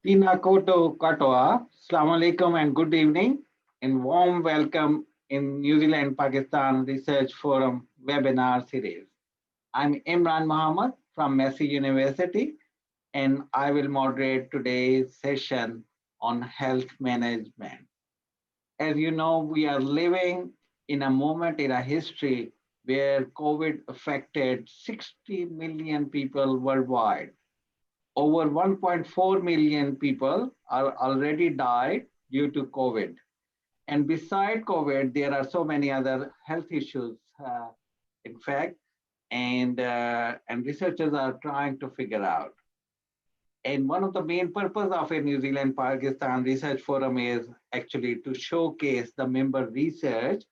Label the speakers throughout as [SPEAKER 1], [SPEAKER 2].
[SPEAKER 1] Tina Koto Katoa, Assalamu alaikum and good evening, and warm welcome in New Zealand Pakistan Research Forum webinar series. I'm Imran Muhammad from Massey University, and I will moderate today's session on health management. As you know, we are living in a moment in our history where COVID affected 60 million people worldwide. Over 1.4 million people are already died due to COVID. And beside COVID, there are so many other health issues, in fact, and researchers are trying to figure out. And one of the main purpose of a New Zealand Pakistan Research Forum is actually to showcase the member research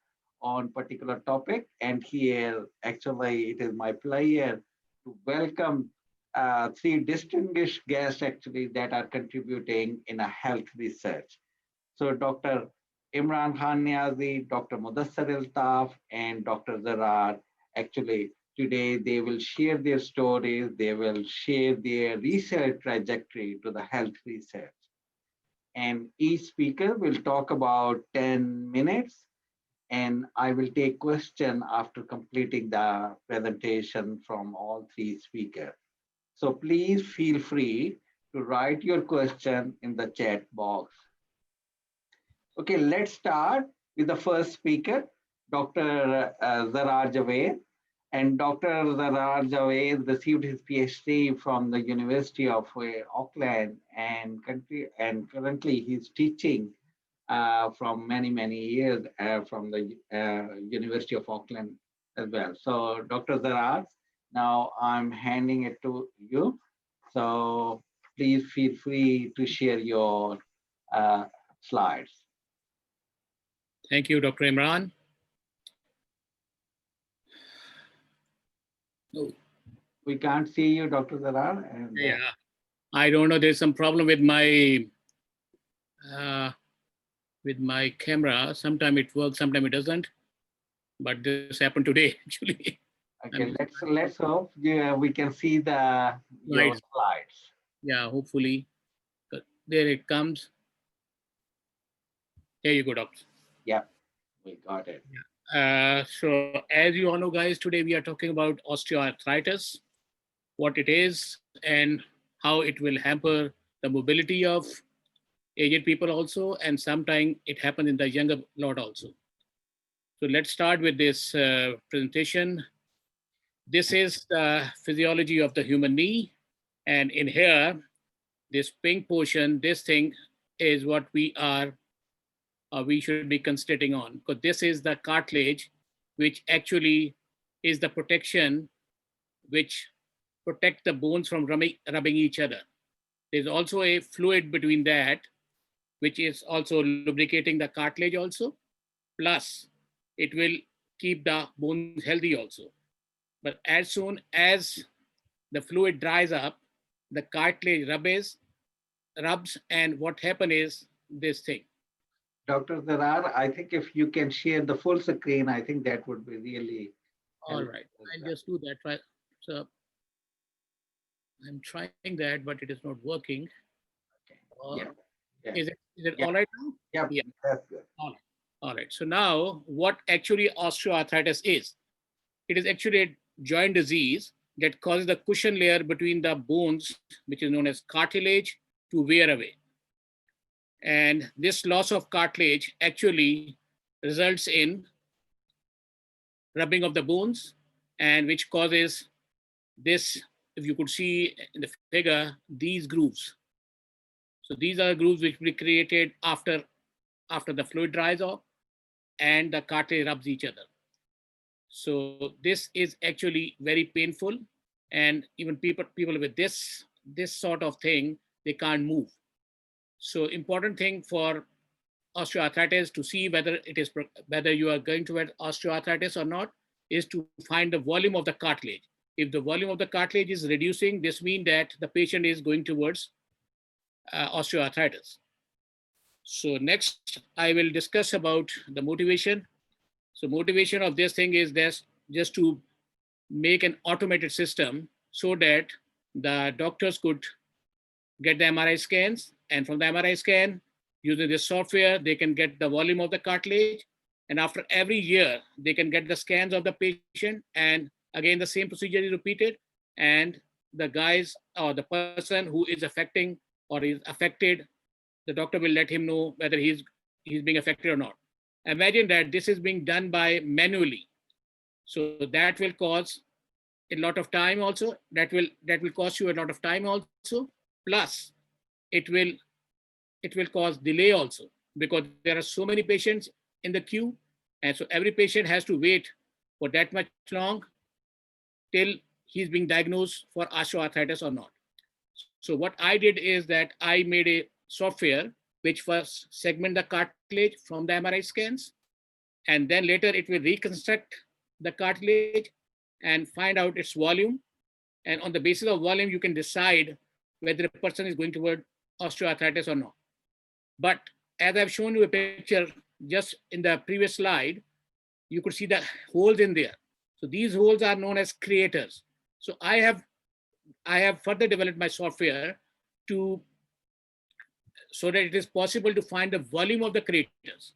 [SPEAKER 1] on particular topic. And here, actually, it is my pleasure to welcome three distinguished guests actually that are contributing in a health research. So Dr. Imran Khan Niazi, Dr. Mudassar Altaf, and Dr. Zarrar, actually today they will share their stories, they will share their research trajectory to the health research. And each speaker will talk about 10 minutes, and I will take question after completing the presentation from all three speakers. So please feel free to write your question in the chat box. Okay, let's start with the first speaker, Dr. Zarrar Javid. And Dr. Zarrar Javid received his PhD from the University of Auckland, and currently he's teaching from many years from the University of Auckland as well. So Dr. Zarrar, now I'm handing it to you. So please feel free to share your slides.
[SPEAKER 2] Thank you, Dr. Imran.
[SPEAKER 1] Oh. We can't see you, Dr. Zarrar. And,
[SPEAKER 2] yeah, I don't know. There's some problem with my camera. Sometimes it works, sometimes it doesn't. But this happened today, actually.
[SPEAKER 1] Okay, let's hope we can see the your slides.
[SPEAKER 2] Yeah, hopefully. But there it comes. There you go, doctor.
[SPEAKER 1] Yeah, we got it.
[SPEAKER 2] So as you all know, guys, today we are talking about osteoarthritis, what it is and how it will hamper the mobility of aged people also, and sometimes it happens in the younger lot also. So let's start with this presentation. This is the physiology of the human knee. And in here, this pink portion, this thing is what we should be concentrating on, because this is the cartilage, which actually is the protection which protect the bones from rubbing each other. There's also a fluid between that, which is also lubricating the cartilage also. Plus, it will keep the bones healthy also. But as soon as the fluid dries up, the cartilage rubs, and what happens is this thing.
[SPEAKER 1] Dr. Zarrar, I think if you can share the full screen, I think that would be really
[SPEAKER 2] all right. I'll just do that. Right. So I'm trying that, but it is not working.
[SPEAKER 1] Okay. Yeah.
[SPEAKER 2] Is it all right now?
[SPEAKER 1] Yeah. That's good.
[SPEAKER 2] All right. So now, what actually osteoarthritis is? It is actually a joint disease that causes the cushion layer between the bones, which is known as cartilage, to wear away. And this loss of cartilage actually results in rubbing of the bones, and which causes this, if you could see in the figure, these grooves. So these are grooves which will be created after the fluid dries off and the cartilage rubs each other. So this is actually very painful, and even people with this sort of thing, they can't move. So important thing for osteoarthritis to see whether you are going to have osteoarthritis or not is to find the volume of the cartilage. If the volume of the cartilage is reducing, this means that the patient is going towards osteoarthritis. So next, I will discuss about the motivation. So motivation of this thing is this, just to make an automated system so that the doctors could get the MRI scans And from the MRI scan, using this software, they can get the volume of the cartilage. And after every year, they can get the scans of the patient. And again, the same procedure is repeated. And the guys or the person who is affecting or is affected, the doctor will let him know whether he's being affected or not. Imagine that this is being done by manually. So that will cause a lot of time also. That will cost you a lot of time also. Plus, it will cause delay also, because there are so many patients in the queue, and so every patient has to wait for that much long till he's being diagnosed for osteoarthritis or not. So what I did is that I made a software which first segment the cartilage from the MRI scans, and then later it will reconstruct the cartilage and find out its volume. And on the basis of volume, you can decide whether a person is going toward osteoarthritis or not. But as I've shown you a picture just in the previous slide, you could see the holes in there. So these holes are known as craters. So I have further developed my software so that it is possible to find the volume of the craters,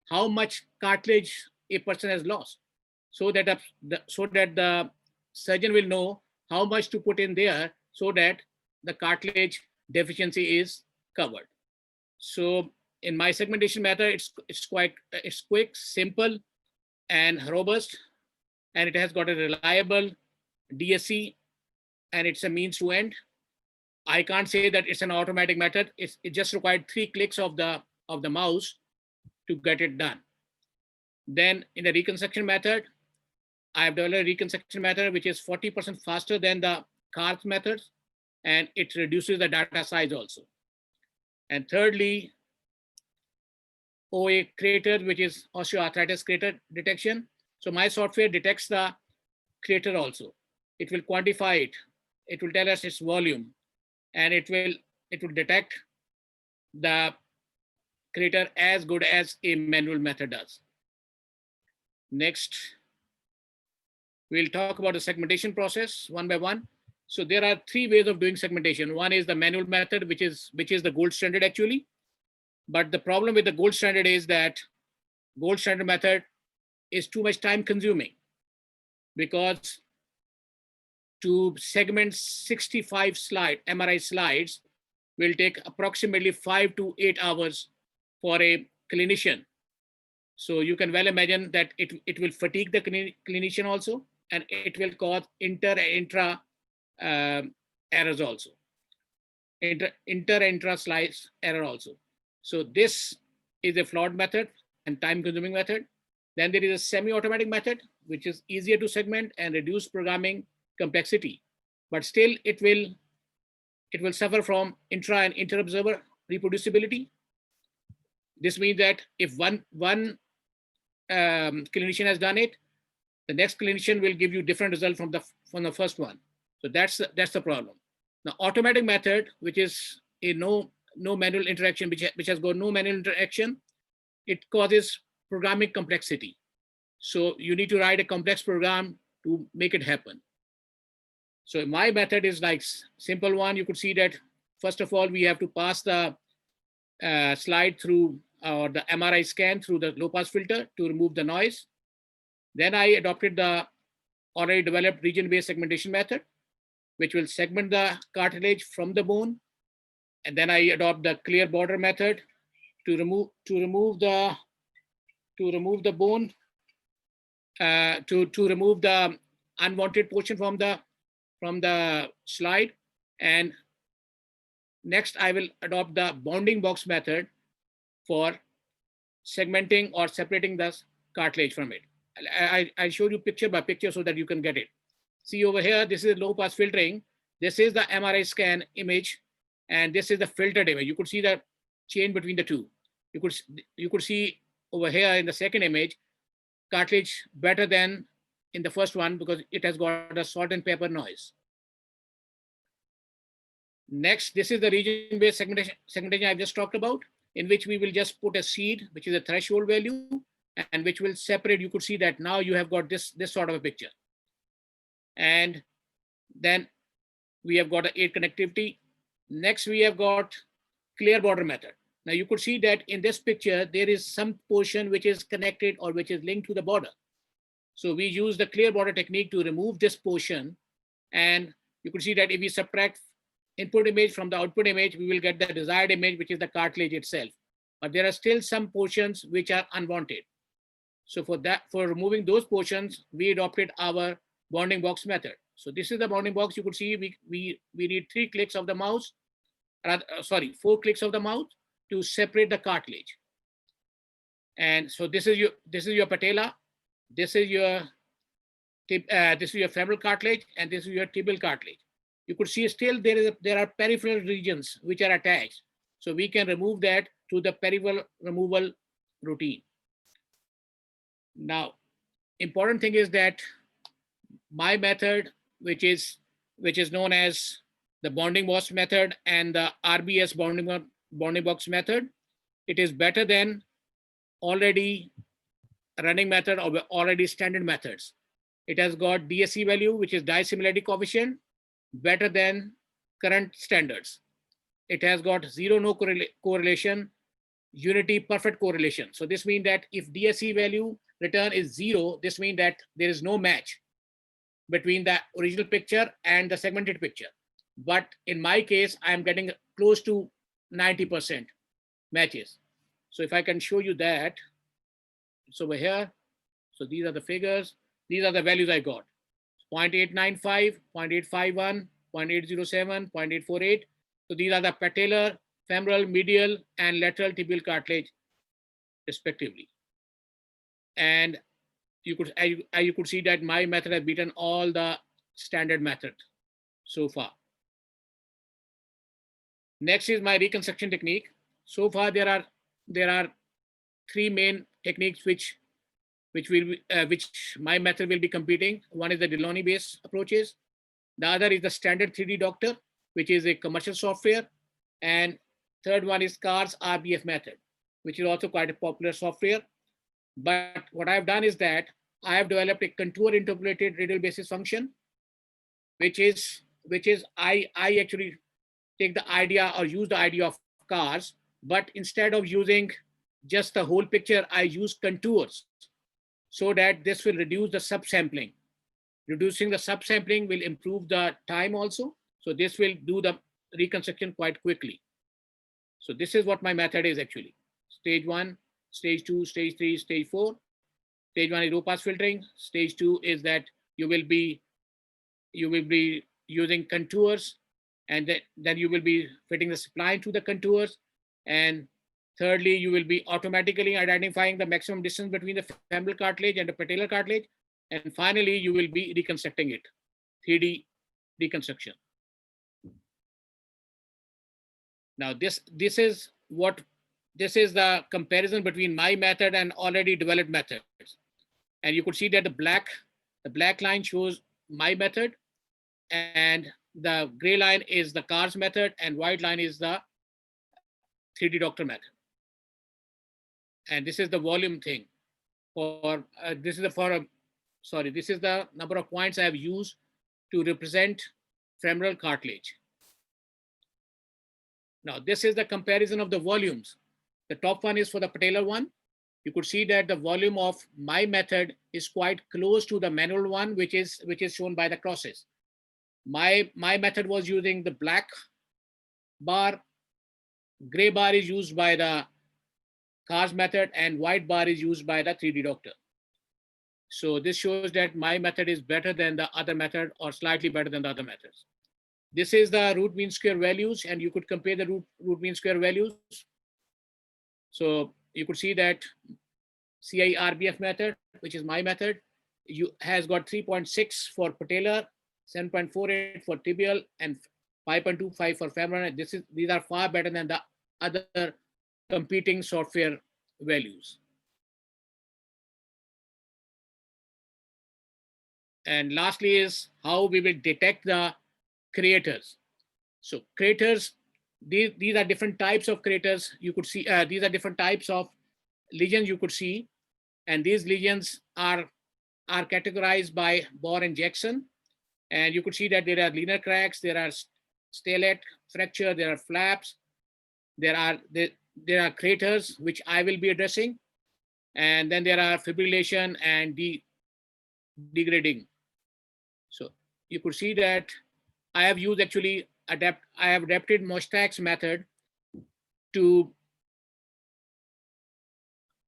[SPEAKER 2] how much cartilage a person has lost, so that the surgeon will know how much to put in there so that the cartilage deficiency is covered. So in my segmentation method, it's quick, simple, and robust, and it has got a reliable DSC, and it's a means to end. I can't say that it's an automatic method. It just required 3 clicks of the mouse to get it done. Then in the reconstruction method, I have developed a reconstruction method which is 40% faster than the CARS methods, and it reduces the data size also. And thirdly, OA crater, which is osteoarthritis crater detection. So my software detects the crater also. It will quantify it. It will tell us its volume, and it will detect the crater as good as a manual method does. Next, we'll talk about the segmentation process one by one. So there are 3 ways of doing segmentation. One is the manual method, which is the gold standard actually. But the problem with the gold standard is that gold standard method is too much time consuming, because to segment 65 MRI slides will take approximately 5 to 8 hours for a clinician. So you can well imagine that it will fatigue the clinician also, and it will cause inter and intra errors also, inter and intra slides error also. So this is a flawed method and time-consuming method. Then there is a semi-automatic method, which is easier to segment and reduce programming complexity, but still it will suffer from intra and inter-observer reproducibility. This means that if one clinician has done it, the next clinician will give you different result from the first one. So that's the problem. Now, automatic method, which is a no manual interaction, which has got no manual interaction, it causes programming complexity. So you need to write a complex program to make it happen. So my method is like simple one. You could see that first of all, we have to pass the slide through or the MRI scan through the low pass filter to remove the noise. Then I adopted the already developed region-based segmentation method, which will segment the cartilage from the bone. And then I adopt the clear border method to remove the bone, to remove the unwanted portion from the slide. And next, I will adopt the bounding box method for segmenting or separating the cartilage from it. I showed you picture by picture so that you can get it. See over here, this is low pass filtering. This is the MRI scan image, and this is the filtered image. You could see the change between the two. You could see over here in the second image, cartilage better than in the first one because it has got a salt and pepper noise. Next, this is the region-based segmentation I've just talked about, in which we will just put a seed, which is a threshold value, and which will separate. You could see that now you have got this sort of a picture. And then we have got a 8 connectivity. Next, we have got clear border method. Now you could see that in this picture, there is some portion which is connected or which is linked to the border. So we use the clear border technique to remove this portion. And you could see that if we subtract input image from the output image, we will get the desired image, which is the cartilage itself. But there are still some portions which are unwanted. So for removing those portions, we adopted our bounding box method. So this is the bounding box. You could see we need 3 clicks of the mouse, 4 clicks of the mouse to separate the cartilage. And so this is your patella, this is your femoral cartilage, and this is your tibial cartilage. You could see still there are peripheral regions which are attached. So we can remove that through the peripheral removal routine. Now, important thing is that my method, which is known as the bounding box method and the RBS bounding box method, it is better than already running method or already standard methods. It has got DSC value, which is dissimilarity coefficient, better than current standards. It has got zero no correlation, unity perfect correlation. So this means that if DSC value return is 0, this means that there is no match between the original picture and the segmented picture. But in my case, I'm getting close to 90% matches. So if I can show you that, it's over here. So these are the figures. These are the values I got. 0.895, 0.851, 0.807, 0.848. So these are the patellar, femoral, medial, and lateral tibial cartilage, respectively. And you could see that my method has beaten all the standard method so far. Next is my reconstruction technique. So far, there are 3 main techniques which my method will be competing. One is the Delaunay-based approaches. The other is the standard 3D Doctor, which is a commercial software. And third one is CARS RBF method, which is also quite a popular software. But what I've done is that I have developed a contour interpolated radial basis function, which is I actually take the idea or use the idea of CARS, but instead of using just the whole picture, I use contours so that this will reduce the subsampling. Reducing the subsampling will improve the time also. So this will do the reconstruction quite quickly. So this is what my method is actually. Stage 1, stage 2, stage 3, stage 4. Stage 1 is low pass filtering. Stage 2 is that you will be using contours, and then you will be fitting the spline to the contours. And thirdly, you will be automatically identifying the maximum distance between the femoral cartilage and the patellar cartilage. And finally, you will be reconstructing it, 3D reconstruction. Now, this is the comparison between my method and already developed methods. And you could see that the black line shows my method, and the gray line is the CARS method, and white line is the 3D Doctor method. And this is the volume thing. This is the number of points I have used to represent femoral cartilage. Now, this is the comparison of the volumes. The top one is for the patellar one. You could see that the volume of my method is quite close to the manual one, which is shown by the crosses. My method was using the black bar, gray bar is used by the CARS method, and white bar is used by the 3D Doctor. So this shows that my method is better than the other method, or slightly better than the other methods. This is the root mean square values, and you could compare the root mean square values. So you could see that CI-RBF method, which is my method, has got 3.6 for patellar, 7.48 for tibial, and 5.25 for femoral. These are far better than the other competing software values. And lastly is how we will detect the craters. So craters, these are different types of craters. You could see these are different types of lesions you could see, and these lesions are categorized by Bohr and Jackson. And you could see that there are linear cracks, there are stellate fracture, there are flaps, there are craters, which I will be addressing, and then there are fibrillation and degrading. So you could see that I have used actually I have adapted Mostak's method to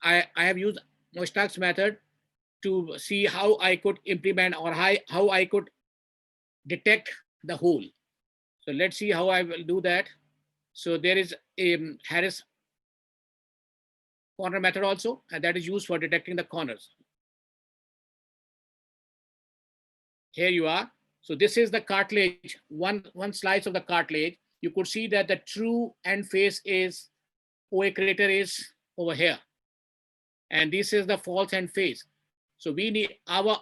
[SPEAKER 2] I have used Mostak's method to see how I could implement or how I could detect the hole. So let's see how I will do that. So there is a Harris corner method also, and that is used for detecting the corners. Here you are. So this is the cartilage, one slice of the cartilage. You could see that the true end face is OA crater is over here, and this is the false end face. So we need our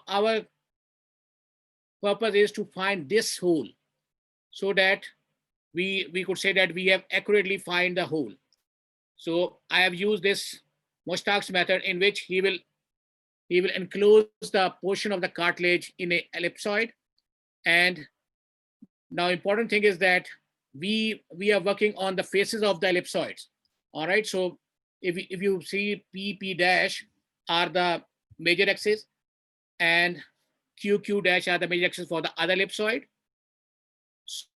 [SPEAKER 2] purpose is to find this hole, so that we could say that we have accurately find the hole. So I have used this Mostak's method, in which he will enclose the portion of the cartilage in a ellipsoid. And now important thing is that we are working on the faces of the ellipsoids. All right. So if you see P dash are the major axis, and Q dash are the major axis for the other ellipsoid.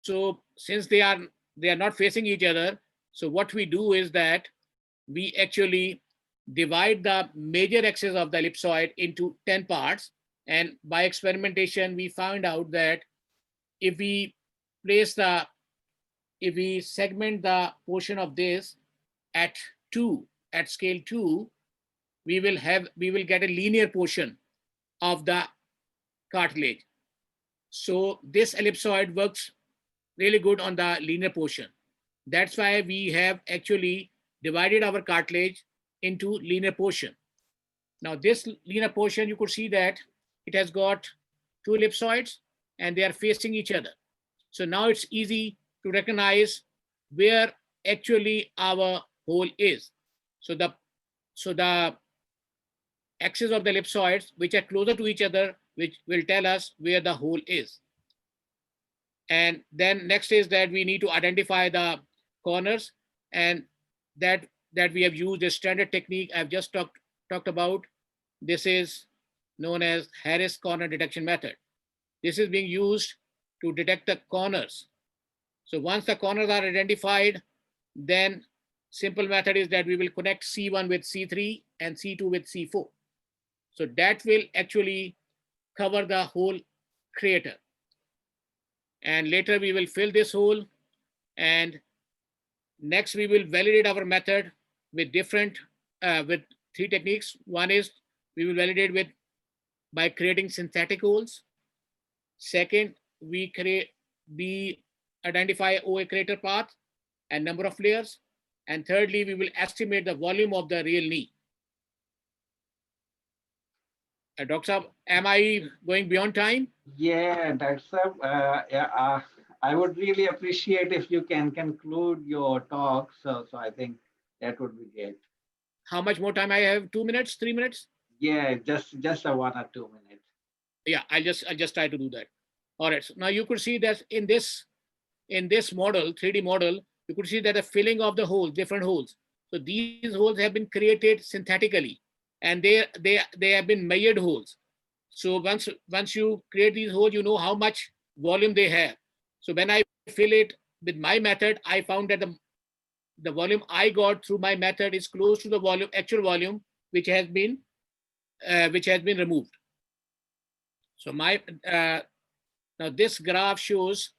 [SPEAKER 2] So since they are not facing each other, so what we do is that we actually divide the major axis of the ellipsoid into 10 parts. And by experimentation, we found out that if we segment the portion of this at scale 2, we will get a linear portion of the cartilage. So this ellipsoid works really good on the linear portion. That's why we have actually divided our cartilage into linear portion. Now this linear portion, you could see that it has got 2 ellipsoids and they are facing each other. So now it's easy to recognize where actually our hole is. So the axis of the ellipsoids, which are closer to each other, which will tell us where the hole is. And then next is that we need to identify the corners, and that we have used a standard technique I've just talked about. This is known as Harris corner detection method. This is being used to detect the corners. So once the corners are identified, then simple method is that we will connect C1 with C3 and C2 with C4. So that will actually cover the whole crater. And later we will fill this hole, and next we will validate our method with with 3 techniques. One is we will validate by creating synthetic holes. Second, we identify OA crater path and number of layers. And thirdly, we will estimate the volume of the real knee. Dr. Saab, am I going beyond time?
[SPEAKER 1] Yeah, that's I would really appreciate if you can conclude your talk. So I think that would be great.
[SPEAKER 2] How much more time I have? 2 minutes, 3 minutes?
[SPEAKER 1] Yeah, just a 1 or 2 minutes.
[SPEAKER 2] Yeah, I'll just try to do that. All right. So now you could see that in this model, 3D model, you could see that the filling of the holes, different holes. So these holes have been created synthetically, and they have been measured holes. So once you create these holes, you know how much volume they have. So when I fill it with my method, I found that the volume I got through my method is close to the actual volume which has been removed. So now this graph shows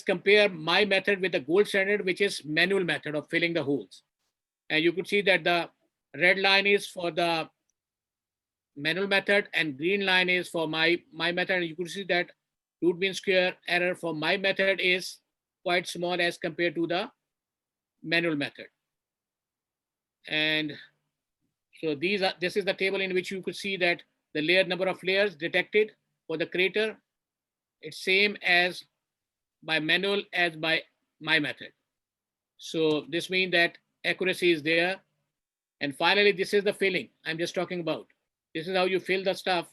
[SPEAKER 2] compare my method with the gold standard, which is manual method of filling the holes. And you could see that the red line is for the manual method and green line is for my method. And you could see that root mean square error for my method is quite small as compared to the manual method. And so this is the table in which you could see that the number of layers detected for the crater, it's same as by manual as by my method. So this means that accuracy is there. And finally, this is the filling I'm just talking about. This is how you fill the stuff.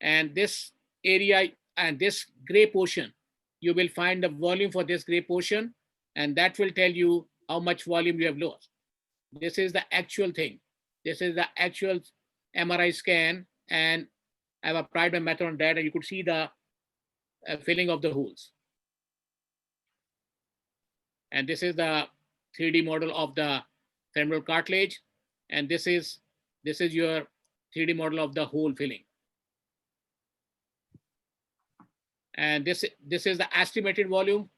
[SPEAKER 2] And this area and this gray portion, you will find the volume for this gray portion, and that will tell you how much volume you have lost. This is the actual thing. This is the actual MRI scan, and I've applied my method on that, and you could see the filling of the holes. And this is the 3D model of the femoral cartilage, and this is your 3D model of the hole filling. And this is the estimated volume,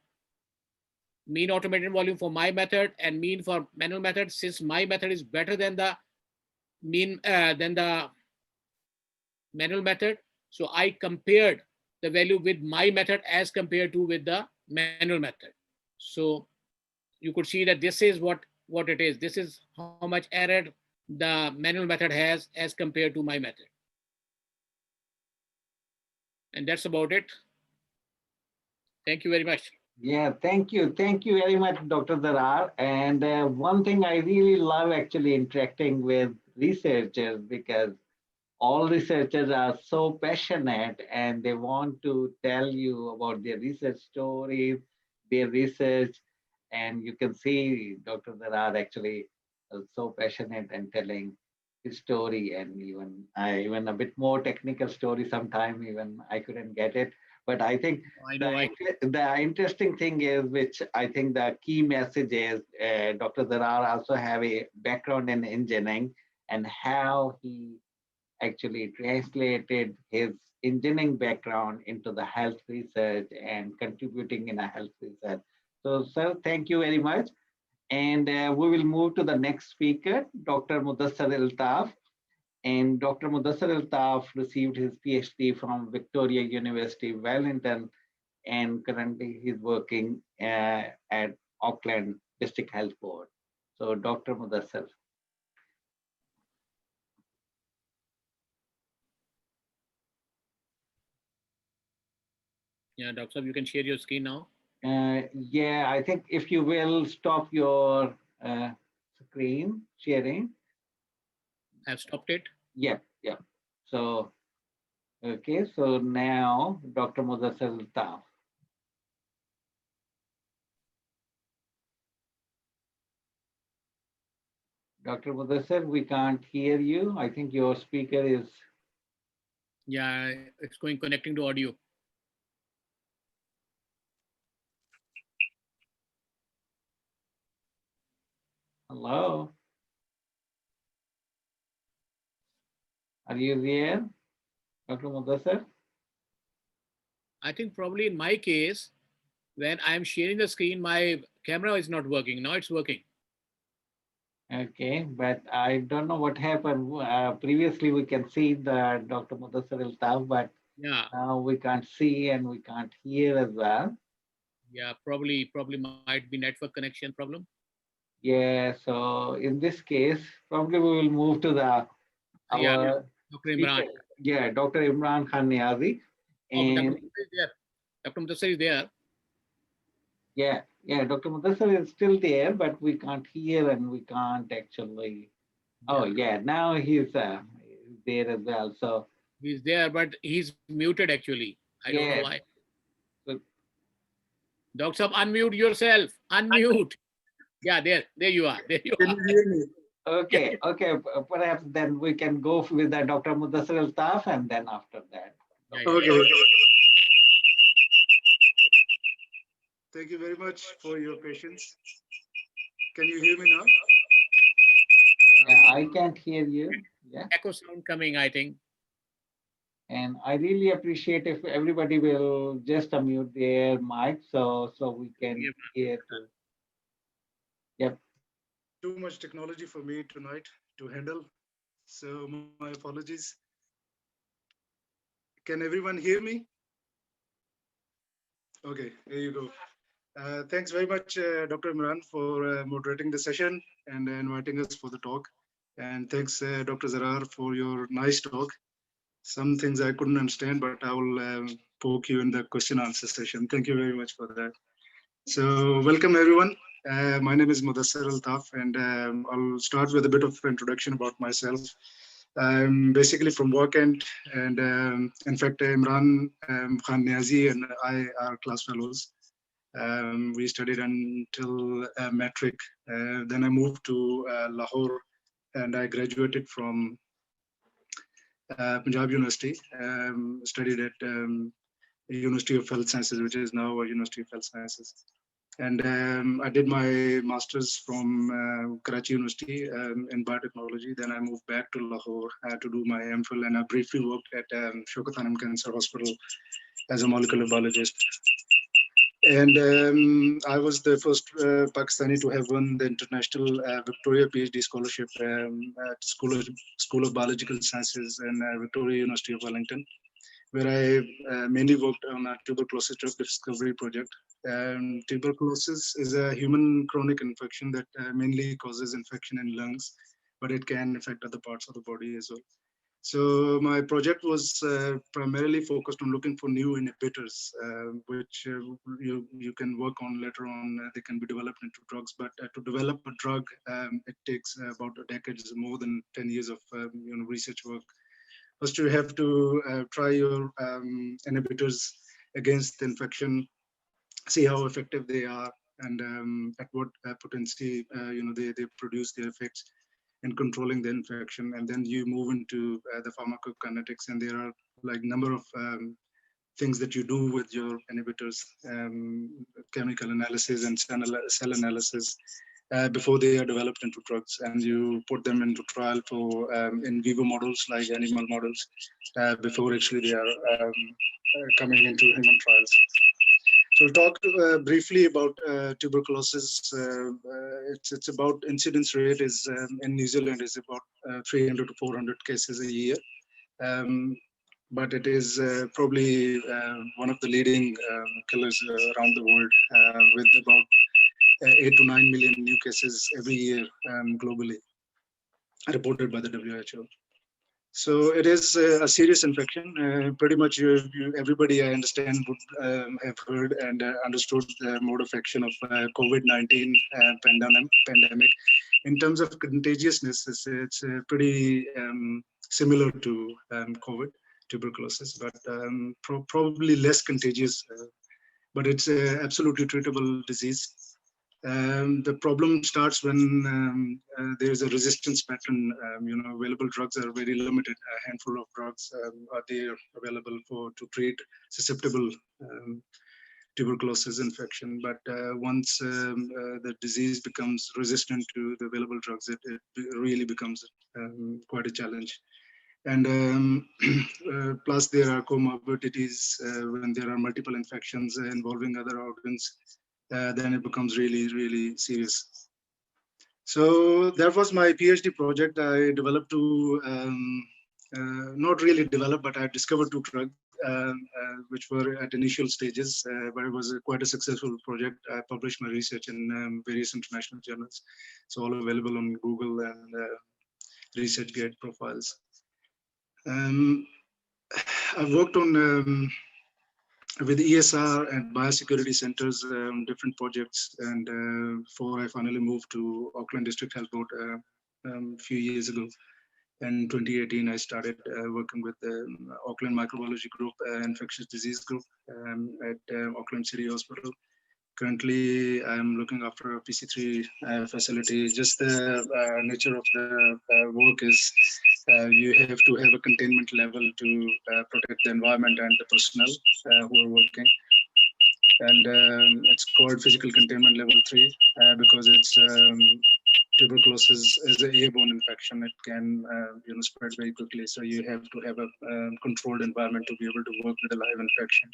[SPEAKER 2] mean automated volume for my method and mean for manual method. Since my method is better than the mean than the manual method, so I compared the value with my method as compared to with the manual method. So you could see that this is what it is. This is how much error the manual method has as compared to my method. And that's about it. Thank you very much.
[SPEAKER 1] Yeah, thank you. Thank you very much, Dr. Zarrar. And one thing I really love actually interacting with researchers, because all researchers are so passionate and they want to tell you about their research stories, their research. And you can see Dr. Zarrar actually is so passionate and telling his story, and even a bit more technical story sometime, even I couldn't get it. But I think the interesting thing is, which I think the key message is, Dr. Zarrar also have a background in engineering, and how he actually translated his engineering background into the health research and contributing in a health research. So, sir, thank you very much. And we will move to the next speaker, Dr. Mudassar Altaf. And Dr. Mudassar Altaf received his PhD from Victoria University, Wellington, and currently he's working at Auckland District Health Board. So, Dr. Mudassar.
[SPEAKER 2] Yeah, Dr. Saab, you can share your screen now.
[SPEAKER 1] Yeah, I think if you will stop your screen sharing.
[SPEAKER 2] I've stopped it.
[SPEAKER 1] Yeah. So, okay, so now Dr. Mudassar Altaf. Dr. Mudassar, we can't hear you. I think your speaker is.
[SPEAKER 2] Yeah, it's connecting to audio.
[SPEAKER 1] Hello. Are you there, Dr. Mudassar?
[SPEAKER 2] I think probably in my case, when I'm sharing the screen, my camera is not working. Now it's working.
[SPEAKER 1] Okay, but I don't know what happened. Previously, we can see the Dr. Mudassar Altaf, but
[SPEAKER 2] yeah,
[SPEAKER 1] now we can't see and we can't hear as well.
[SPEAKER 2] Yeah, probably might be network connection problem.
[SPEAKER 1] Yeah, so in this case, probably we will move to the our
[SPEAKER 2] Dr. Imran.
[SPEAKER 1] Yeah, Dr. Imran Khan Niazi.
[SPEAKER 2] And
[SPEAKER 1] And
[SPEAKER 2] Dr. Mudassar is there.
[SPEAKER 1] Yeah, Dr. Mudassar is still there, but we can't hear and we can't actually. Oh, yeah, now he's there as well. So
[SPEAKER 2] he's there, but he's muted actually. I don't know why.
[SPEAKER 1] So,
[SPEAKER 2] Dr. Saab, unmute yourself. Unmute. Yeah, there you are. There you
[SPEAKER 3] Can
[SPEAKER 2] are.
[SPEAKER 3] you hear me?
[SPEAKER 1] Okay. Perhaps then we can go with the Dr. Mudassar Altaf, and then after that.
[SPEAKER 3] Okay. Thank you very much for your patience. Can you hear me now?
[SPEAKER 1] I can't hear you. Yeah.
[SPEAKER 2] Echo sound coming, I think.
[SPEAKER 1] And I really appreciate if everybody will just unmute their mic so we can hear too. Yep.
[SPEAKER 3] Too much technology for me tonight to handle. So my apologies. Can everyone hear me? Okay, there you go. Thanks very much, Dr. Imran, for moderating the session and inviting us for the talk. And thanks, Dr. Zarrar, for your nice talk. Some things I couldn't understand, but I will poke you in the question answer session. Thank you very much for that. So welcome everyone. My name is Mudassar Altaf, and I'll start with a bit of introduction about myself. I'm basically from Wakand, and in fact, Imran Khan Niazi and I are class fellows. We studied until metric. Then I moved to Lahore, and I graduated from Punjab University. Studied at University of Health Sciences, which is now University of Health Sciences. And I did my master's from Karachi University in biotechnology. Then I moved back to Lahore to do my MPhil, and I briefly worked at Shaukat Khanum Cancer Hospital as a molecular biologist. And I was the first Pakistani to have won the International Victoria PhD scholarship at School of Biological Sciences in Victoria University of Wellington, where I mainly worked on a tuberculosis drug discovery project. Tuberculosis is a human chronic infection that mainly causes infection in lungs, but it can affect other parts of the body as well. So my project was primarily focused on looking for new inhibitors, which you can work on later on. They can be developed into drugs, but to develop a drug, it takes about a decade, more than 10 years of research work. First, you have to try your inhibitors against the infection, see how effective they are, and at what potency they produce their effects in controlling the infection. And then you move into the pharmacokinetics, and there are like number of things that you do with your inhibitors, chemical analysis and cell analysis before they are developed into drugs, and you put them into trial for in vivo models like animal models before actually they are coming into human trials. So we'll talk briefly about tuberculosis. It's about incidence rate is in New Zealand is about 300 to 400 cases a year. But it is probably one of the leading killers around the world, with about 8 to 9 million new cases every year globally, reported by the WHO. So it is a serious infection. Pretty much everybody, I understand, would have heard and understood the mode of action of COVID-19 pandemic. In terms of contagiousness, it's pretty similar to COVID, tuberculosis, but probably less contagious. But it's an absolutely treatable disease. The problem starts when there is a resistance pattern. Available drugs are very limited. A handful of drugs are there available to treat susceptible tuberculosis infection. But once the disease becomes resistant to the available drugs, it really becomes quite a challenge. And plus there are comorbidities when there are multiple infections involving other organs. Then it becomes really, really serious. So that was my PhD project. I developed not really developed, but I discovered two drugs, which were at initial stages, but it was quite a successful project. I published my research in various international journals. It's all available on Google and ResearchGate profiles. I've worked on with ESR and biosecurity centers, different projects, and before I finally moved to Auckland District Health Board a few years ago. In 2018, I started working with the Auckland Microbiology Group, Infectious Disease Group at Auckland City Hospital. Currently, I'm looking after a PC3 facility. Just the nature of the work is you have to have a containment level to protect the environment and the personnel who are working. And it's called physical containment level 3 because it's tuberculosis is an airborne infection. It can spread very quickly. So you have to have a controlled environment to be able to work with a live infection.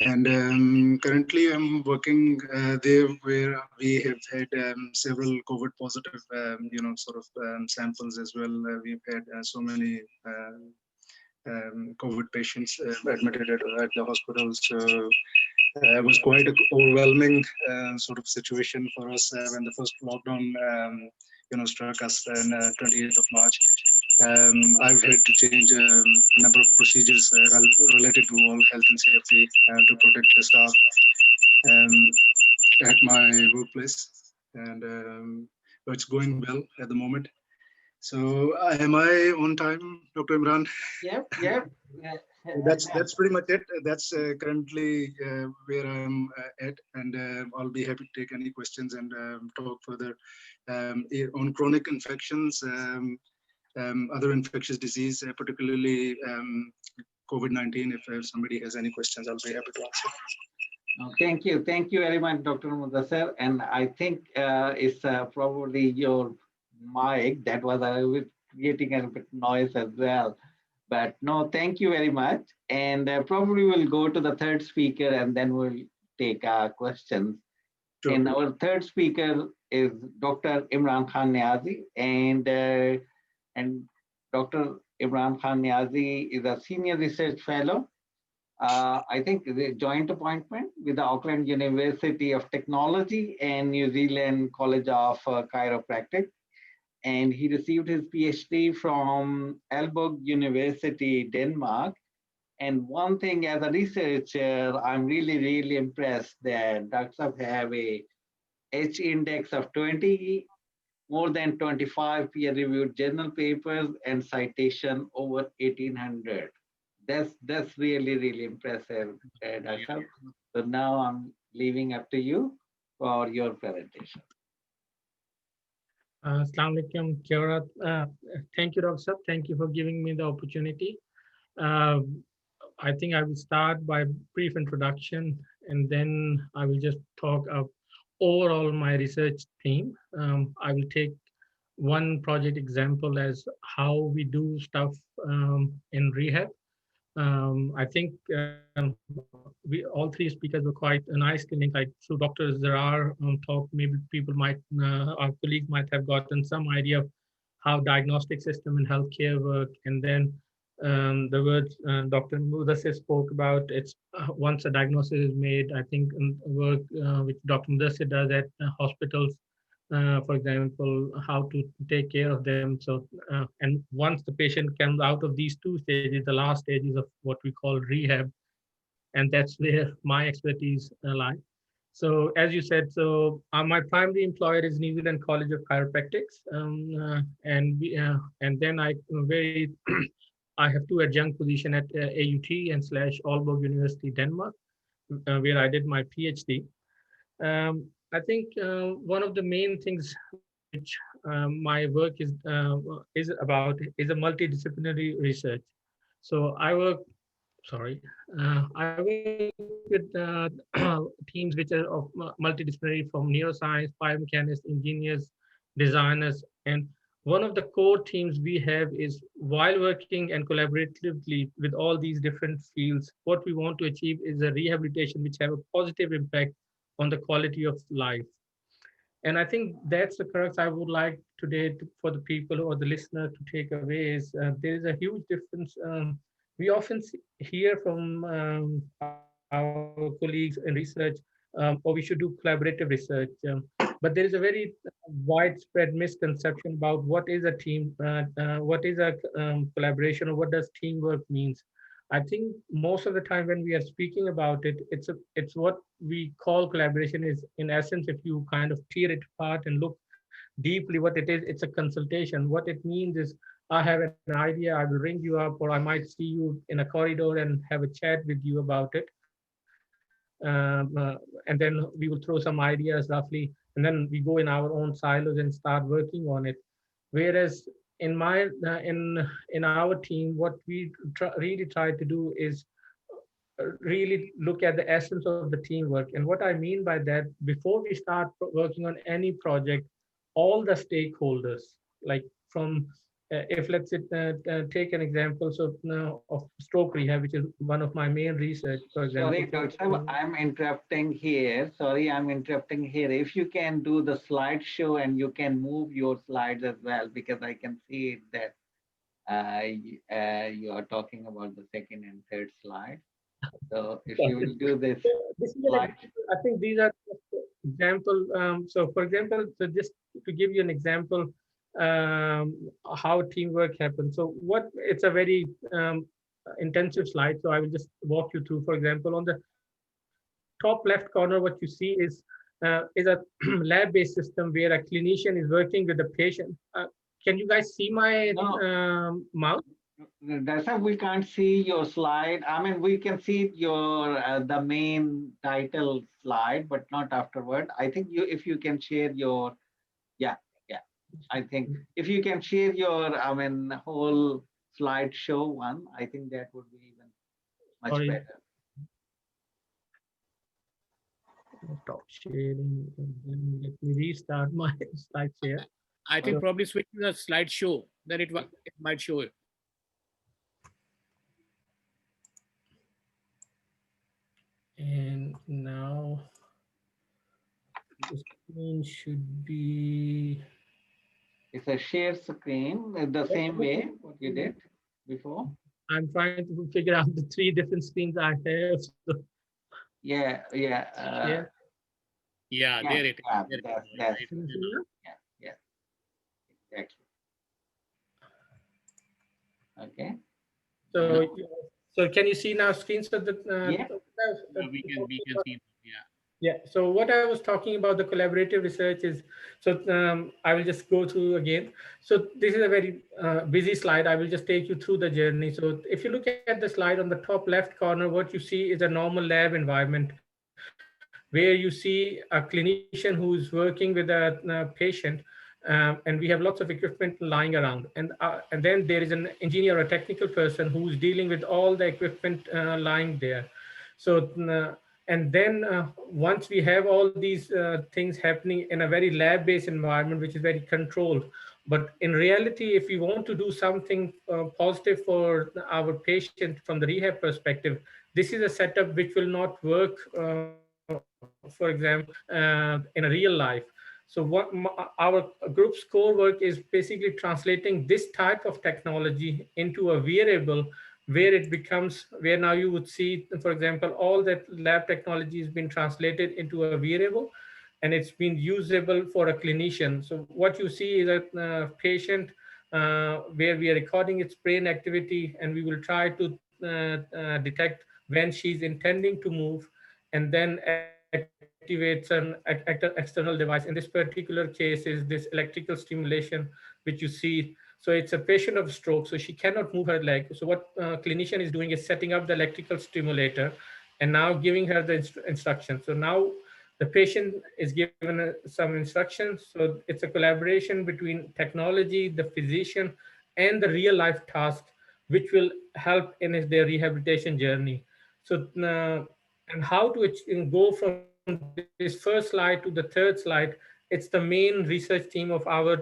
[SPEAKER 3] And currently I'm working there where we have had several COVID positive, samples as well. We've had so many COVID patients admitted at the hospital. So it was quite an overwhelming sort of situation for us when the first lockdown, struck us on 28th of March. I've had to change a number of procedures related to all health and safety to protect the staff at my workplace, and it's going well at the moment. So am I on time, Dr. Imran?
[SPEAKER 1] Yep, yep.
[SPEAKER 3] That's pretty much it. That's currently where I'm at, and I'll be happy to take any questions and talk further on chronic infections, other infectious disease, particularly COVID-19. If somebody has any questions, I'll be happy to answer.
[SPEAKER 1] Thank you very much, Dr. Mudassar. And I think it's probably your mic that was creating a bit noise as well. But no, thank you very much. And probably we'll go to the third speaker and then we'll take questions.
[SPEAKER 3] Sure.
[SPEAKER 1] And our third speaker is Dr. Imran Khan Niazi. And Dr. Imran Khan Niazi is a senior research fellow. I think the joint appointment with the Auckland University of Technology and New Zealand College of Chiropractic. And he received his PhD from Aalborg University, Denmark. And one thing as a researcher, I'm really impressed that doctors have a H index of 20, more than 25 peer-reviewed journal papers, and citation over 1,800. That's really impressive, Doctor. So now I'm leaving up to you for your presentation.
[SPEAKER 4] Assalamu alaikum, Kiara. Thank you, Dr. Sab. Thank you for giving me the opportunity. I think I will start by a brief introduction, and then I will just talk of overall my research theme. I will take one project example as how we do stuff in rehab. I think we all three speakers were quite nicely linked. So Dr. Zarrar talk, maybe people might, our colleagues might have gotten some idea of how diagnostic system in healthcare work. And then the words Dr. Mudassar spoke about, it's once a diagnosis is made, I think work which Dr. Mudassar does at hospitals, for example, how to take care of them. So, and once the patient comes out of these two stages, the last stage is of what we call rehab, and that's where my expertise lies. So, as you said, so my primary employer is New Zealand College of Chiropractics, and then I very I have two adjunct position at AUT and / Aalborg University, Denmark, where I did my PhD. I think one of the main things which my work is about is a multidisciplinary research. So I work, sorry, I work with teams which are of multidisciplinary, from neuroscience, biomechanists, engineers, designers, and one of the core themes we have is, while working and collaboratively with all these different fields, what we want to achieve is a rehabilitation which have a positive impact on the quality of life. And I think that's the crux I would like today for the people or the listener to take away is there is a huge difference. We often hear from our colleagues in research, or we should do collaborative research. But there is a very widespread misconception about what is a team, what is a collaboration, or what does teamwork means. I think most of the time when we are speaking about it, it's what we call collaboration is, in essence, if you kind of tear it apart and look deeply what it is, it's a consultation. What it means is, I have an idea, I will ring you up, or I might see you in a corridor and have a chat with you about it. And then we will throw some ideas roughly, and then we go in our own silos and start working on it. Whereas in our team, what we really try to do is really look at the essence of the teamwork. And what I mean by that, before we start working on any project, all the stakeholders, like from if let's take an example of stroke rehab, which is one of my main research, for example.
[SPEAKER 1] Sorry, Doctor, I'm interrupting here. Sorry, I'm interrupting here. If you can do the slideshow and you can move your slides as well, because I can see that you are talking about the second and third slide. So if you will do this slide.
[SPEAKER 4] I think these are example. So for example, so just to give you an example, how teamwork happens. So what it's a very intensive slide. So I will just walk you through. For example, on the top left corner, what you see is a lab-based system where a clinician is working with the patient. can you guys see my
[SPEAKER 1] No.
[SPEAKER 4] mouse?
[SPEAKER 1] That's how we can't see your slide. I mean, we can see your the main title slide, but not afterward. I think if you can share your, yeah, yeah. I think if you can share your, I mean, whole slideshow one, I think that would be even much
[SPEAKER 4] Sorry.
[SPEAKER 1] better.
[SPEAKER 4] Stop sharing, and then let me restart my slide share.
[SPEAKER 2] I think probably switch to the slideshow, then it might show it.
[SPEAKER 4] And now the screen should be.
[SPEAKER 1] It's a share screen the same way what you did before.
[SPEAKER 4] I'm trying to figure out the 3 different screens I have. So,
[SPEAKER 1] Yeah, yeah.
[SPEAKER 4] yeah.
[SPEAKER 2] Yeah,
[SPEAKER 1] Yeah,
[SPEAKER 2] there it is.
[SPEAKER 1] yeah,
[SPEAKER 2] There it
[SPEAKER 1] that's
[SPEAKER 2] is.
[SPEAKER 1] that's
[SPEAKER 2] Right.
[SPEAKER 4] Can you see now?
[SPEAKER 1] yeah, exactly. Okay.
[SPEAKER 4] So, so can you see now screens of the?
[SPEAKER 1] Yeah.
[SPEAKER 2] Yeah, we can see. Yeah.
[SPEAKER 4] Yeah. So what I was talking about the collaborative research is, so I will just go through again. So this is a very busy slide. I will just take you through the journey. So if you look at the slide on the top left corner, what you see is a normal lab environment where you see a clinician who is working with a patient, and we have lots of equipment lying around, and then there is an engineer or a technical person who's dealing with all the equipment lying there. So and then once we have all these things happening in a very lab-based environment, which is very controlled, but in reality, if we want to do something positive for our patient from the rehab perspective, this is a setup which will not work, for example, in a real life. So our group's core work is basically translating this type of technology into a wearable, where it becomes, where now you would see, for example, all that lab technology has been translated into a wearable, and it's been usable for a clinician. So what you see is a patient where we are recording its brain activity, and we will try to detect when she's intending to move, and then activates an external device. In this particular case is this electrical stimulation, which you see. So it's a patient of stroke, so she cannot move her leg. So what clinician is doing is setting up the electrical stimulator and now giving her the instructions. So now the patient is given some instructions. So it's a collaboration between technology, the physician, and the real life task, which will help in their rehabilitation journey. So and how to go from this first slide to the third slide, it's the main research team of our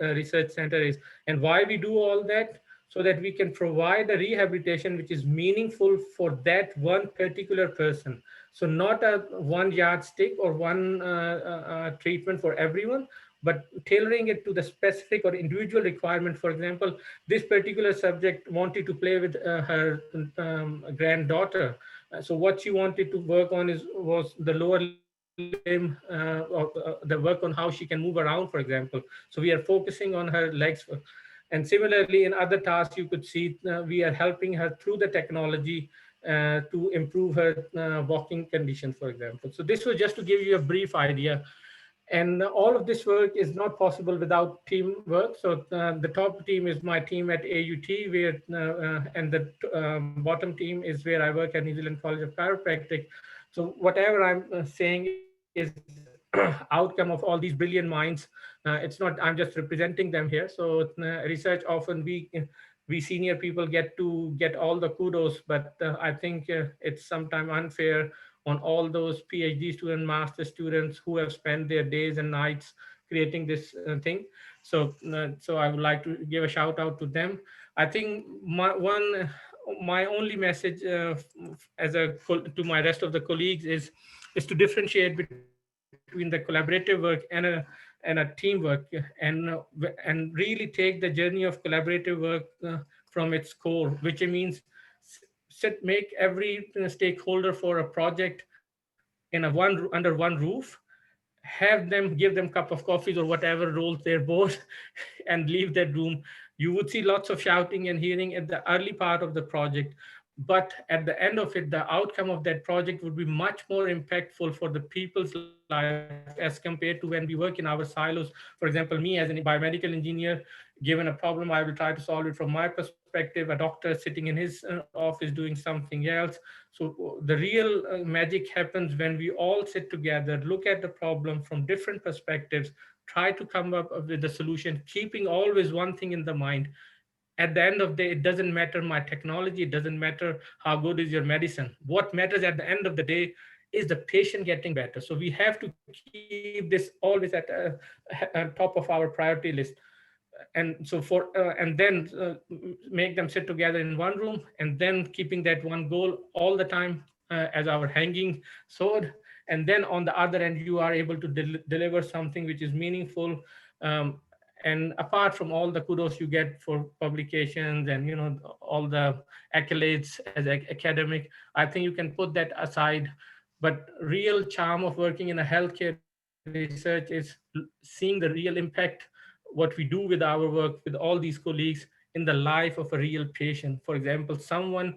[SPEAKER 4] research center is. And why we do all that? So that we can provide a rehabilitation which is meaningful for that one particular person. So not a one yardstick or one treatment for everyone, but tailoring it to the specific or individual requirement. For example, this particular subject wanted to play with her granddaughter. So what she wanted to work on was the lower limb, the work on how she can move around, for example. So we are focusing on her legs. And similarly, in other tasks, you could see we are helping her through the technology to improve her walking condition, for example. So this was just to give you a brief idea. And all of this work is not possible without teamwork. So the top team is my team at AUT, where and the bottom team is where I work at New Zealand College of Chiropractic. So whatever I'm saying is outcome of all these brilliant minds. It's not, I'm just representing them here. So research often we senior people get to get all the kudos, but I think it's sometimes unfair on all those PhD students, master students who have spent their days and nights creating this thing. So I would like to give a shout out to them. I think my only message to my rest of the colleagues is to differentiate between the collaborative work and a teamwork, and really take the journey of collaborative work from its core, which means make every stakeholder for a project under one roof, have them, give them cup of coffees or whatever rolls their boat, and leave that room. You would see lots of shouting and hearing at the early part of the project, but at the end of it, the outcome of that project would be much more impactful for the people's life as compared to when we work in our silos. For example, me as a biomedical engineer, given a problem, I will try to solve it from my perspective. A doctor sitting in his office doing something else. So the real magic happens when we all sit together, look at the problem from different perspectives, try to come up with a solution, keeping always one thing in the mind. At the end of the day, it doesn't matter my technology, it doesn't matter how good is your medicine. What matters at the end of the day is the patient getting better. So we have to keep this always at top of our priority list. And so and then make them sit together in one room, and then keeping that one goal all the time as our hanging sword. And then on the other end, you are able to deliver something which is meaningful. um, and apart from all the kudos you get for publications and all the accolades as academic, I think you can put that aside. But real charm of working in a healthcare research is seeing the real impact, what we do with our work, with all these colleagues, in the life of a real patient. For example, someone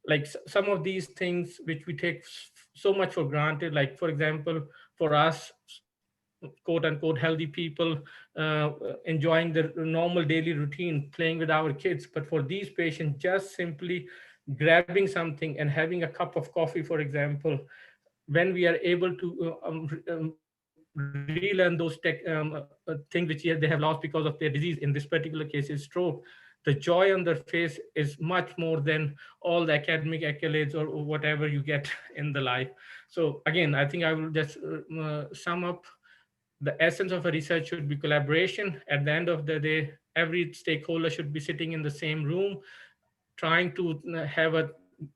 [SPEAKER 4] like some of these things which we take so much for granted, like for example, for us, quote unquote healthy people, enjoying the normal daily routine, playing with our kids. But for these patients, just simply grabbing something and having a cup of coffee, for example, when we are able to relearn those things which they have lost because of their disease, in this particular case is stroke, the joy on their face is much more than all the academic accolades or whatever you get in the life. So again, I think I will just sum up: the essence of a research should be collaboration. At the end of the day, every stakeholder should be sitting in the same room, trying to have a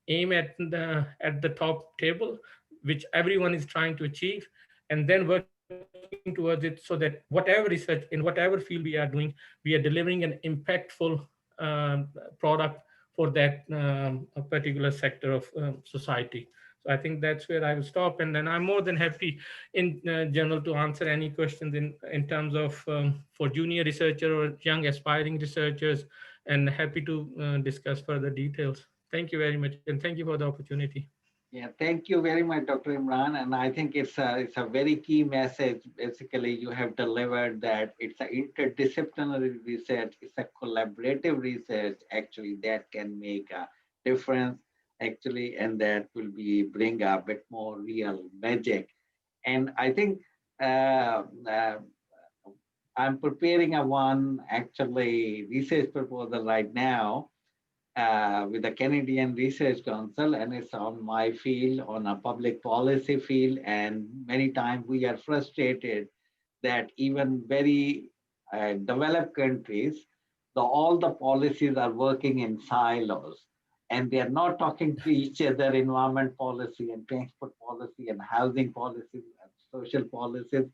[SPEAKER 4] aim at the top table, which everyone is trying to achieve, and then working towards it, so that whatever research in whatever field we are doing, we are delivering an impactful product for that a particular sector of society. So I think that's where I will stop, and then I'm more than happy in general to answer any questions in terms of for junior researcher or young aspiring researchers, and happy to discuss further details. Thank you very much, and thank you for the opportunity.
[SPEAKER 1] Yeah, thank you very much, Dr. Imran. And I think it's a very key message. Basically, you have delivered that it's an interdisciplinary research, it's a collaborative research actually that can make a difference actually, and that will be bring a bit more real magic. And I think uh, uh, I'm preparing a one actually research proposal right now with the Canadian Research Council, and it's on my field, on a public policy field. And many times we are frustrated that even very developed countries, all the policies are working in silos, and they are not talking to each other. Environment policy and transport policy and housing policies and social policies.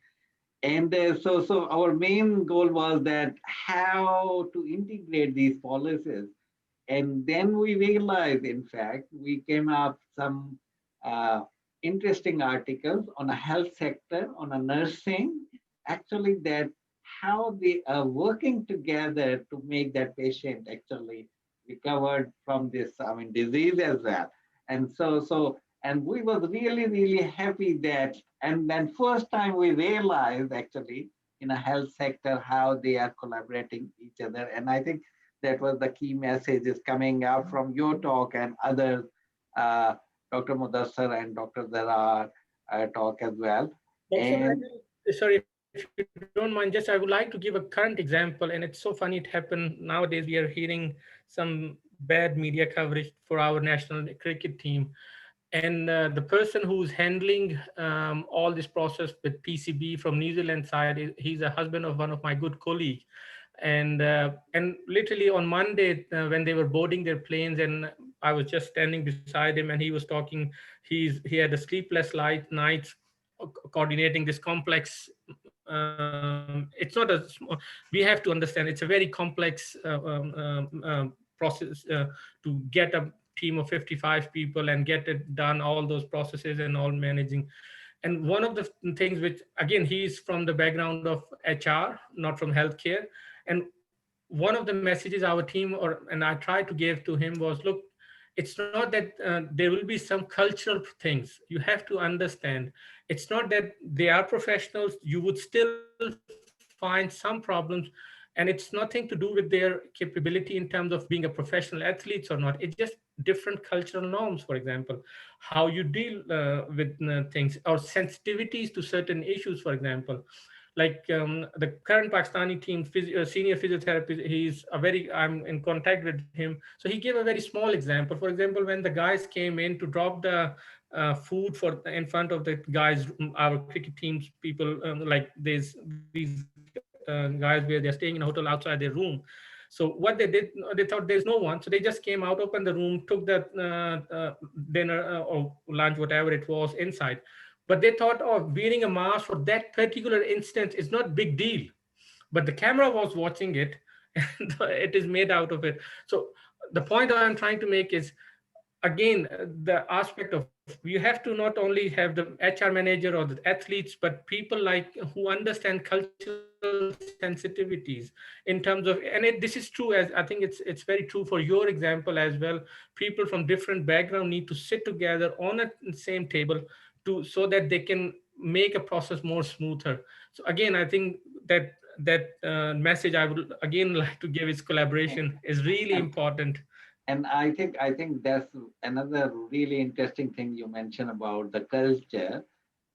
[SPEAKER 1] And so our main goal was that how to integrate these policies. And then we realized, in fact, we came up some uh, interesting articles on a health sector, on a nursing, actually that how they are working together to make that patient actually recovered from this, I mean, disease as well. And and we was really, really happy that, and then first time we realized actually in a health sector how they are collaborating each other. And I think that was the key messages coming out from your talk and others, uh, Dr. Mudassar and Dr. Zarrar talk as well. And
[SPEAKER 4] Sorry, if you don't mind, just I would like to give a current example, and it's so funny it happened nowadays. We are hearing some bad media coverage for our national cricket team, and the person who's handling all this process with PCB from New Zealand side, he's a husband of one of my good colleagues. And literally on Monday, when they were boarding their planes, and I was just standing beside him, and he was talking. He had a sleepless nights coordinating this complex. It's not a. We have to understand. It's a very complex process to get a team of 55 people and get it done. All those processes and all managing. And one of the things which, again, he's from the background of HR, not from healthcare. And one of the messages our team and I tried to give to him was, look, it's not that there will be some cultural things. You have to understand, it's not that they are professionals. You would still find some problems, and it's nothing to do with their capability in terms of being a professional athletes or not. It's just different cultural norms, for example, how you deal with things, or sensitivities to certain issues, for example. Like the current Pakistani team senior physiotherapist, I'm in contact with him. So he gave a very small example. For example, when the guys came in to drop the food in front of the guys, our cricket teams people, like these guys where they're staying in a hotel outside their room. So what they did, they thought there's no one, so they just came out, opened the room, took the dinner or lunch, whatever it was, inside. But they thought, oh, wearing a mask for that particular instance is not big deal. But the camera was watching it, and it is made out of it. So the point I'm trying to make is, again, the aspect of, you have to not only have the HR manager or the athletes, but people like who understand cultural sensitivities in terms of, this is true, as I think it's very true for your example as well. People from different background need to sit together on a same table so that they can make a process more smoother. So again, I think that message I would again like to give is collaboration is really
[SPEAKER 1] And
[SPEAKER 4] important.
[SPEAKER 1] and I think that's another really interesting thing you mentioned about the culture,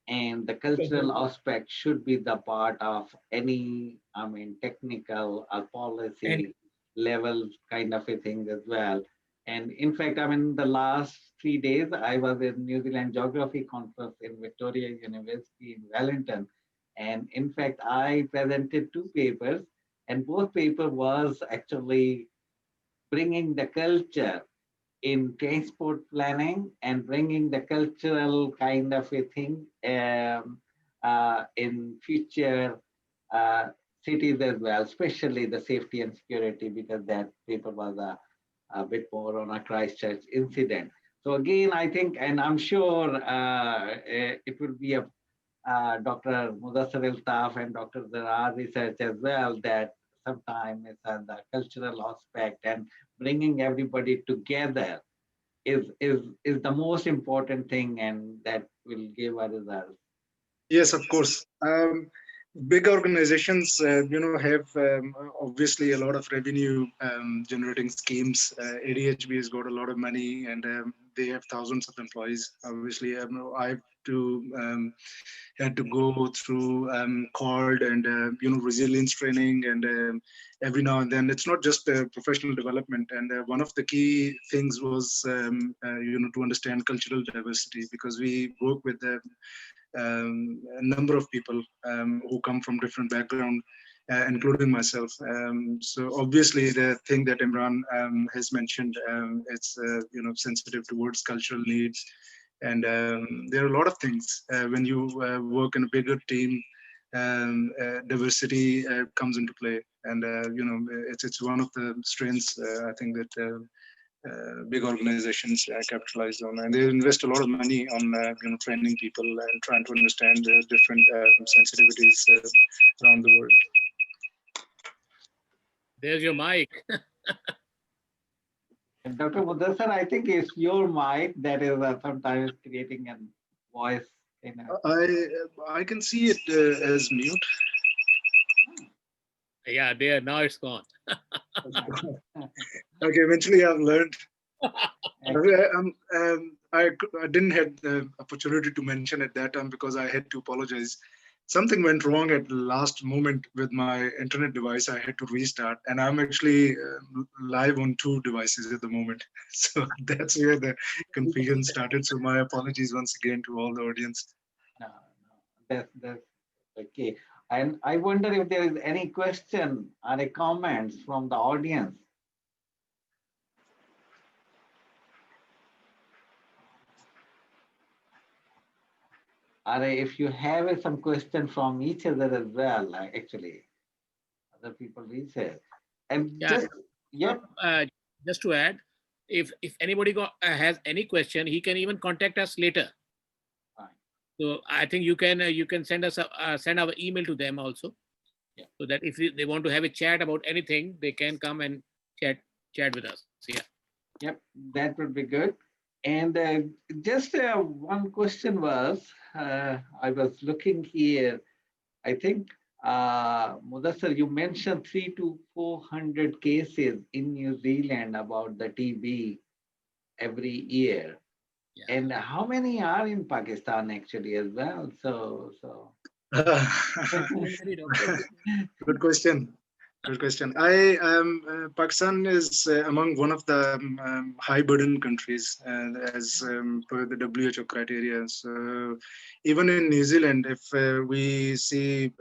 [SPEAKER 1] and the cultural aspect should be the part of any, I mean, technical or
[SPEAKER 4] And
[SPEAKER 1] policy level kind of a thing as well. And in fact, I mean, the last 3 days I was in New Zealand Geography Conference in Victoria University in Wellington, and in fact I presented two papers, and both paper was actually bringing the culture in transport planning and bringing the cultural kind of a thing in future uh, cities as well, especially the safety and security, because that paper was a bit more on a Christchurch incident. So again, I think, and I'm sure it will be a Dr. Mudassar Altaf and Dr. Zarrar research as well, that sometimes it's the cultural aspect and bringing everybody together is the most important thing, and that will give a result.
[SPEAKER 3] Yes, of course. Big organizations, have obviously a lot of revenue generating schemes. ADHB has got a lot of money, and they have thousands of employees. Obviously, I've to had to go through CORD and resilience training, and every now and then. It's not just professional development, and one of the key things was to understand cultural diversity, because we work with a number of people who come from different background, including myself. So obviously the thing that Imran has mentioned, it's sensitive towards cultural needs, and there are a lot of things when you work in a bigger team. Diversity comes into play, and it's one of the strengths I think that big organizations capitalize on, and they invest a lot of money on training people and trying to understand the different sensitivities around the world.
[SPEAKER 2] There's your mic.
[SPEAKER 1] And Dr. Mudassar, I think it's your mic that is sometimes creating a voice.
[SPEAKER 3] I can see it as mute.
[SPEAKER 2] Yeah, there. Now it's gone.
[SPEAKER 3] Okay, eventually I've learned. I didn't have the opportunity to mention at that time because I had to apologize. Something went wrong at the last moment with my internet device. I had to restart, and I'm actually live on 2 devices at the moment. So that's where the confusion started. So my apologies once again to all the audience.
[SPEAKER 1] No, that's okay. And I wonder if there is any question or a comments from the audience. Or if you have some question from each other as well, actually, other people research. And
[SPEAKER 2] Yeah. Just to add, if anybody has any question, he can even contact us later.
[SPEAKER 1] Fine.
[SPEAKER 2] So I think you can send us send our email to them also.
[SPEAKER 1] Yeah.
[SPEAKER 2] So that if they want to have a chat about anything, they can come and chat with us. Yeah.
[SPEAKER 1] Yep, that would be good. And just one question was, I was looking here. I think, Mudassar, you mentioned 300 to 400 cases in New Zealand about the TB every year.
[SPEAKER 2] Yeah.
[SPEAKER 1] And how many are in Pakistan actually as well?
[SPEAKER 2] Many doctors.
[SPEAKER 3] Good question. Good question. Pakistan is among one of the high burden countries as per the WHO criteria. So even in New Zealand, if we see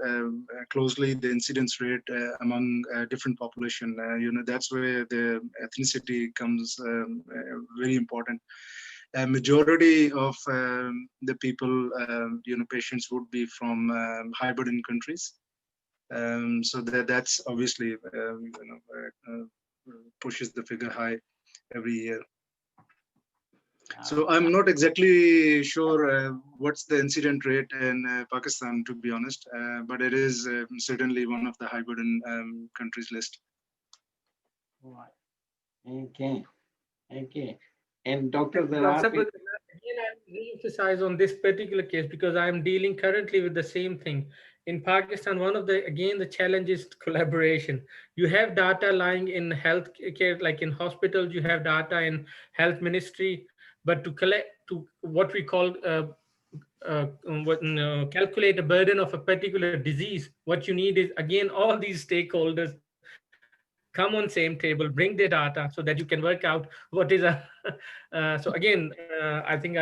[SPEAKER 3] closely the incidence rate among different population, that's where the ethnicity comes very important. A majority of the people, patients would be from high burden countries. So that's obviously pushes the figure high every year. So I'm not exactly sure what's the incident rate in Pakistan, to be honest, but it is certainly one of the high burden countries list.
[SPEAKER 1] Right. Okay. Okay. And Dr. Zarrar,
[SPEAKER 4] Again, I re-emphasize on this particular case because I'm dealing currently with the same thing. In Pakistan, one of the challenge is collaboration. You have data lying in healthcare, like in hospitals, you have data in health ministry, but to collect to what we call calculate the burden of a particular disease, what you need is again all these stakeholders come on same table, bring their data so that you can work out what is a so again I think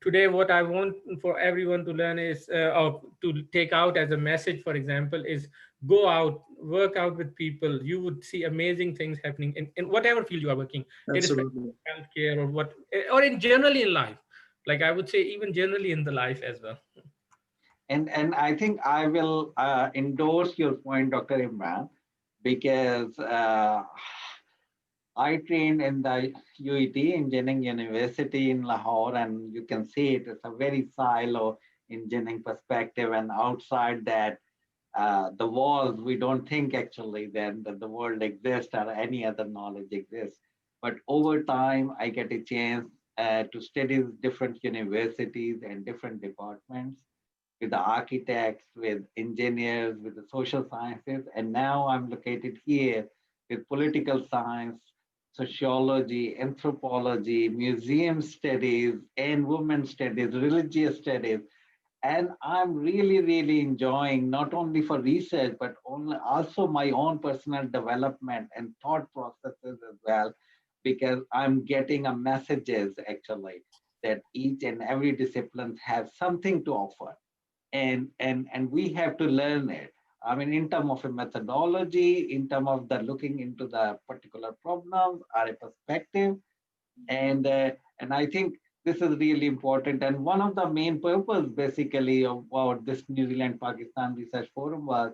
[SPEAKER 4] today what I want for everyone to learn is or to take out as a message, for example, is go out, work out with people. You would see amazing things happening in whatever field you are working, irrespective
[SPEAKER 3] Absolutely.
[SPEAKER 4] of healthcare or what, or in generally in life, like I would say even generally in the life as well.
[SPEAKER 1] and I think I will endorse your point, Dr. Imran, because I trained in the UET, Engineering University in Lahore, and you can see it is a very silo engineering perspective. And outside that, the walls, we don't think actually then that the world exists or any other knowledge exists. But over time, I get a chance to study different universities and different departments with the architects, with engineers, with the social sciences. And now I'm located here with political science, sociology, anthropology, museum studies, and women studies, religious studies. And I'm really, really enjoying not only for research, but also my own personal development and thought processes as well, because I'm getting a messages actually that each and every discipline has something to offer, and we have to learn it. I mean, in terms of a methodology, in terms of the looking into the particular problems or a perspective, and I think this is really important. And one of the main purpose, basically, about this New Zealand Pakistan Research Forum was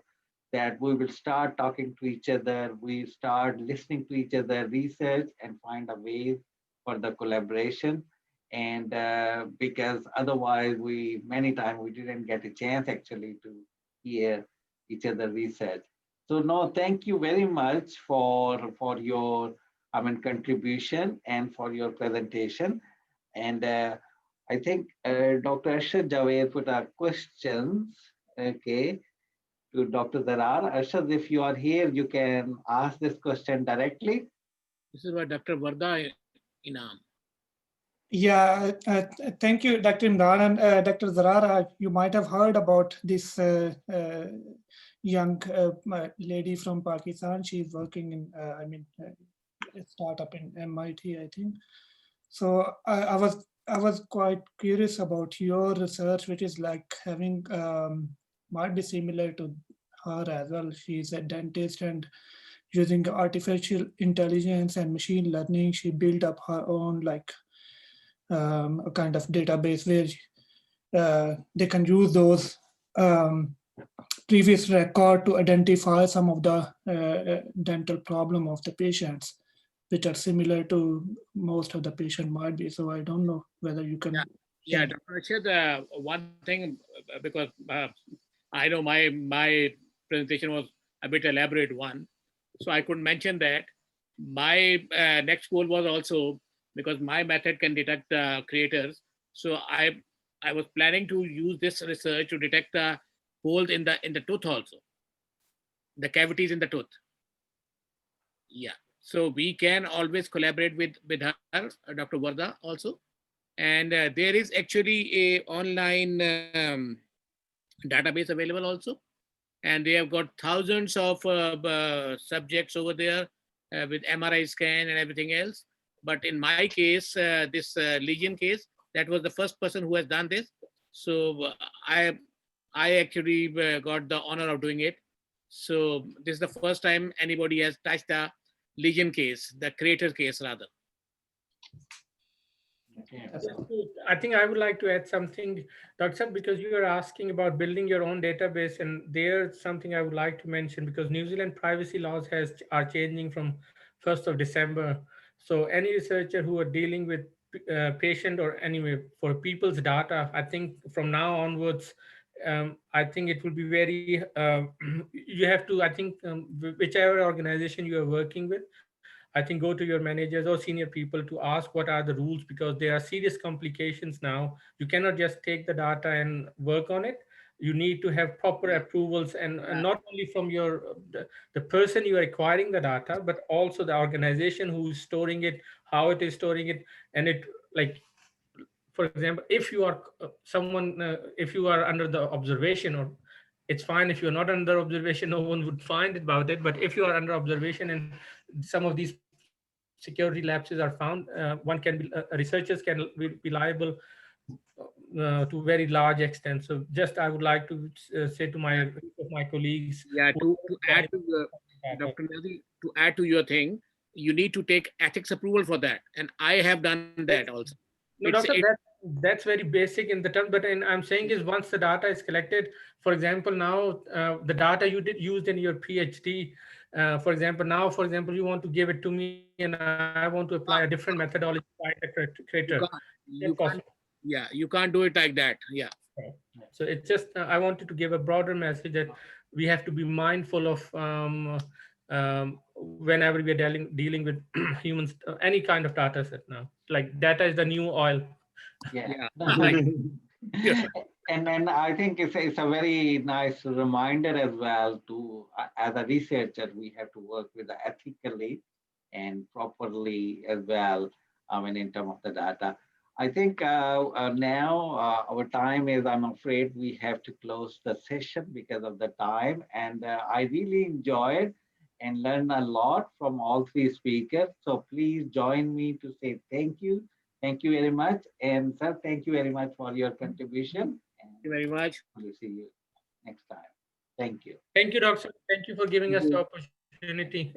[SPEAKER 1] that we will start talking to each other, we start listening to each other, research, and find a way for the collaboration. And because otherwise, we many times we didn't get a chance actually to hear each other research. So no, thank you very much for your contribution and for your presentation. And I think Dr. Arshad Javed put our questions, okay, to Dr. Zarrar. Arshad, if you are here, you can ask this question directly.
[SPEAKER 2] This is what Dr. Varda Inam.
[SPEAKER 5] Yeah, thank you, Dr. Imran. And Dr. Zarrar, you might have heard about this young lady from Pakistan. She's working in, a startup in MIT, I think. So I was quite curious about your research, which is like having, might be similar to her as well. She's a dentist, and using artificial intelligence and machine learning, she built up her own a kind of database where they can use those previous record to identify some of the dental problem of the patients, which are similar to most of the patient might be. So I don't know whether you can.
[SPEAKER 2] Yeah, Dr. Arshad, one thing, because I know my presentation was a bit elaborate one, so I could mention that. my next goal was also, because my method can detect creators. So I was planning to use this research to detect holes in the tooth also, the cavities in the tooth. Yeah. So we can always collaborate with her, Dr. Varda also. And there is actually a online database available also. And they have got thousands of subjects over there with MRI scan and everything else. But in my case, this lesion case, that was the first person who has done this. So I actually got the honor of doing it. So this is the first time anybody has touched the lesion case, the creator case rather.
[SPEAKER 4] I think I would like to add something, Dr. because you are asking about building your own database, and there's something I would like to mention, because New Zealand privacy laws are changing from 1st of December. So any researcher who are dealing with patient or anyway for people's data, I think from now onwards, I think it will be very, you have to, I think, whichever organization you are working with, I think go to your managers or senior people to ask what are the rules, because there are serious complications now. You cannot just take the data and work on it. You need to have proper approvals, and not only from the person you are acquiring the data, but also the organization who is storing it, how it is storing it, and it, like, for example, if you are someone, if you are under the observation, or it's fine if you're not under observation, no one would find about it. But if you are under observation and some of these security lapses are found, researchers can be liable to very large extent. So just I would like to say to my colleagues
[SPEAKER 2] Yeah,
[SPEAKER 4] who
[SPEAKER 2] to add to your,
[SPEAKER 4] data.
[SPEAKER 2] Dr. Niazi, to add to your thing, you need to take ethics approval for that. And I have done that also.
[SPEAKER 4] No, doctor, that's very basic in the term. But I'm saying is, once the data is collected, for example, now the data you did used in your PhD, for example, now, for example, you want to give it to me and I want to apply a different methodology to find the creator.
[SPEAKER 2] you can't, you
[SPEAKER 4] Impossible.
[SPEAKER 2] can't, yeah, you can't do it like that. Yeah.
[SPEAKER 4] So it's just, I wanted to give a broader message that we have to be mindful of whenever we are dealing with humans, any kind of data set now. Like data is the new oil.
[SPEAKER 1] Yeah.
[SPEAKER 2] Like,
[SPEAKER 1] And then I think it's a very nice reminder as well to, as a researcher, we have to work with the ethically and properly as well, I mean, in terms of the data. I think now our time is, I'm afraid we have to close the session because of the time. And I really enjoyed and learned a lot from all three speakers. So please join me to say thank you. Thank you very much. And sir, thank you very much for your contribution.
[SPEAKER 2] thank you very much.
[SPEAKER 1] We'll see you next time. Thank you.
[SPEAKER 4] Thank you, Doctor. Thank you for giving
[SPEAKER 2] Thank
[SPEAKER 4] us the
[SPEAKER 2] you.
[SPEAKER 4] opportunity.